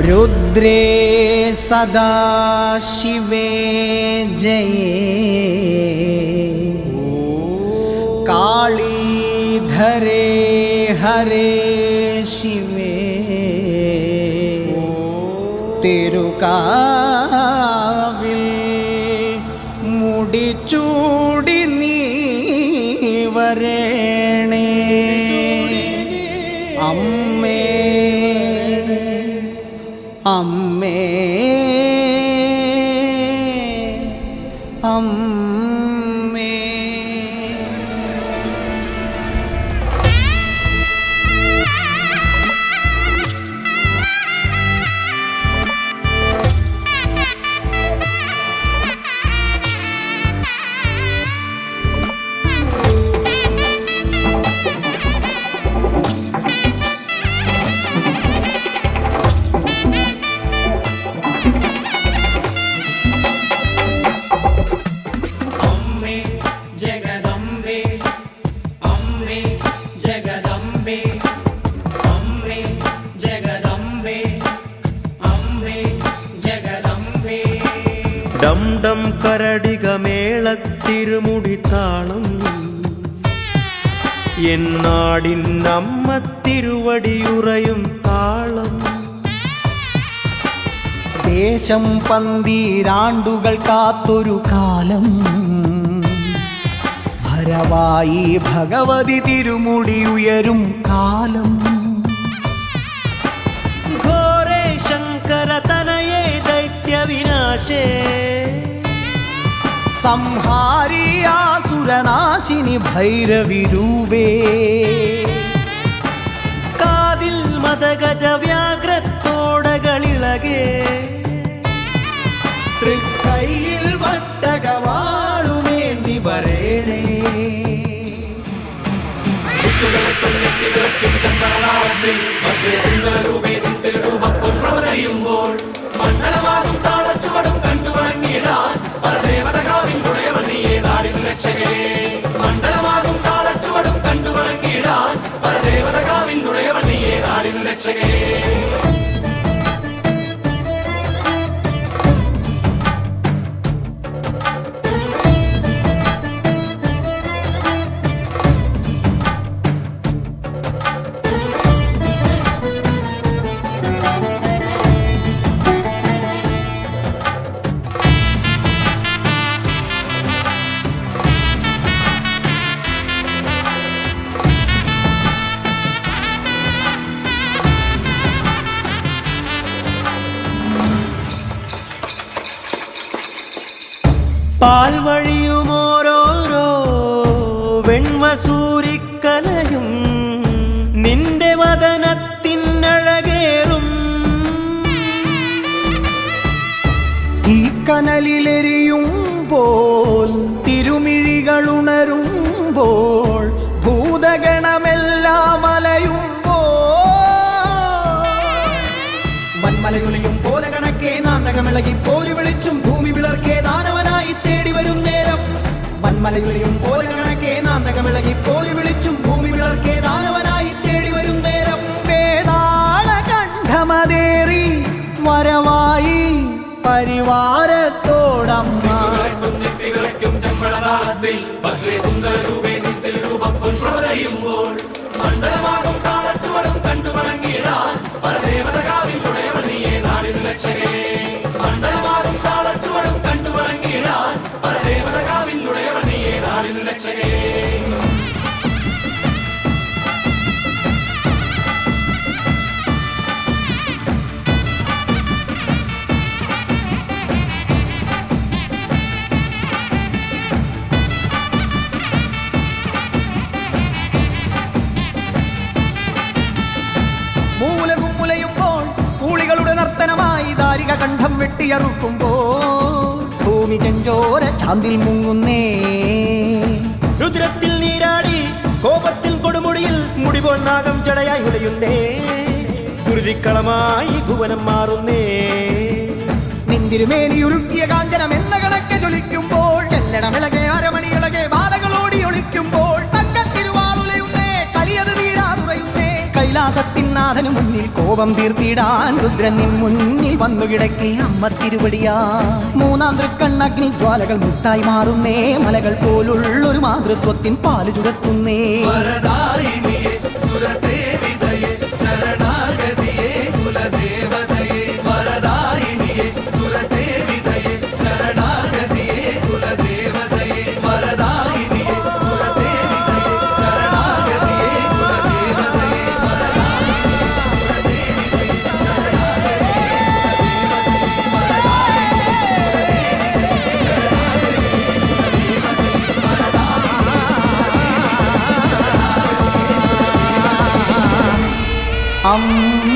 रुद्रे सदा शिवे जये कालीधरे हरे शिवे തിരുകാവിൽ മുടിച്ചൂടി നീ വരേണേ അമ്മേ അമ്മേ അമ്മേ. ഡം ഡം കരടിക മേളത്തിരുമുടിത്താളം എന്നാടിൻ അമ്മ തിരുവടിയുറയും താളം. ദേശം പന്തീരാണ്ടുകൾ കാത്തൊരു കാലം ഭരവായി ഭഗവതി തിരുമുടി ഉയരും കാലം. ഘോരേ ശങ്കര തനയേ ദൈത്യവിനാശേ സംഹാരിയാസുരനാശിനി ഭൈരവിരൂപേ കാതിൽ മദഗജ വ്യാഘ്രത്തോടകളിളകേ തൃക്കൈയിൽ വട്ടകവാളുമേന്തി വരേണേ മണ്ഡലമാകും താളച്ചുവടും കണ്ടു വണങ്ങിടാൻ പരദേവതകാവിൻ ഉടയവൾ നീയേ നാടിനു രക്ഷകേ. മണ്ഡലമാകും താളച്ചുവടും കണ്ടു വണങ്ങിടാൻ പരദേവതകാവിൻ ഉടയവൾ നീയേ നാടിനു രക്ഷകേ. പാൽവഴിയുമോരോരോ വെൺമസൂരിക്കലയും നിന്റെ വദനത്തിനഴകേറും തീക്കനലിലെരിയുമ്പോൾ തിരുമിഴികളുണരുമ്പോൾ ഭൂതഗണമെല്ലാം അലയുമ്പോൾ വന്മലയുലയും പോലെ കണക്കെ നാന്തകമിളകി പോരി വിളിച്ചും ഭൂമി വിളർക്കെ ദാനവനായി തേടി വരും നേരം. വന്മലയുലയും പോലെ കണക്കെ നാന്തകമിളകി പോരി വിളിച്ചും ഭൂമി വിളർക്കെ ദാനവനായി തേടി വരും നേരം. വേതാള കണ്ഠമതേറി വരവായി പരിവാരത്തോടമ്മ മണ്ഡലമാകും താളച്ചുവടും കണ്ടു വണങ്ങിടാൻ പരദേവതകാവിൻ ഉടയവൾ നീയേ നാടിനു രക്ഷകേ. മണ്ഡലമാകും താളച്ചുവടും കണ്ടു വണങ്ങിടാൻ പരദേവതകാവിൻ ഉടയവൾ നീയേ നാടിനു രക്ഷകേ. മൂലകും മുലയുമ്പോൾ കൂളികളുടെ നർത്തനമായി ദാരിക കണ്ഠം വെട്ടിയറുക്കുമ്പോൾ ഭൂമി ചെഞ്ചോര ചാന്തിൽ മുങ്ങുന്നേ. രുദ്രത്തിൽ നീരാടി കോപത്തിൽ കൊടുമുടിയിൽ മുടിപോൽ നാഗം ചടയായി ഉലയുന്നേ. കുരുതിക്കളമായി ഭുവനം മാറുന്നേ. നിന്തിരുമേനിയുരുക്കിയ കാഞ്ചനം എന്ന കണക്കെ ജ്വലിക്കുമ്പോൾ ചെല്ലടമിളകെ അരമണിയിളകെ ബാധകളോടി ഒളിക്കുമ്പോൾ തങ്കത്തിരുവാളുലയുന്നേ. കലിയത് തീരാതുറയുന്നേ. കൈലാ കൈലാസത്തിനാഥനു മുന്നിൽ കോപം തീർത്തിടാൻ രുദ്രൻ നിൻ മുന്നിൽ വന്നു കിടക്കേ അമ്മ തിരുവടിയാ. മൂന്നാം തൃക്കണ്ണഗ്നി ജ്വാലകൾ മുത്തായി മാറുന്നേ, മലകൾ പോലുള്ളൊരു മാതൃത്വത്തിൻ പാല് ചുരത്തുന്നേ. വരദായിനിയേ സുരസേവിതയേ ശരണാഗതിയേ കുലദേവതയേ. വരദായിനിയേ സുരസേവിതയേ ശരണാഗതിയേ കുലദേവതയേ. വരദായിനിയേ സുരസേവിതയേ ശരണാഗതിയേ കുലദേവതയേ. അമ്മ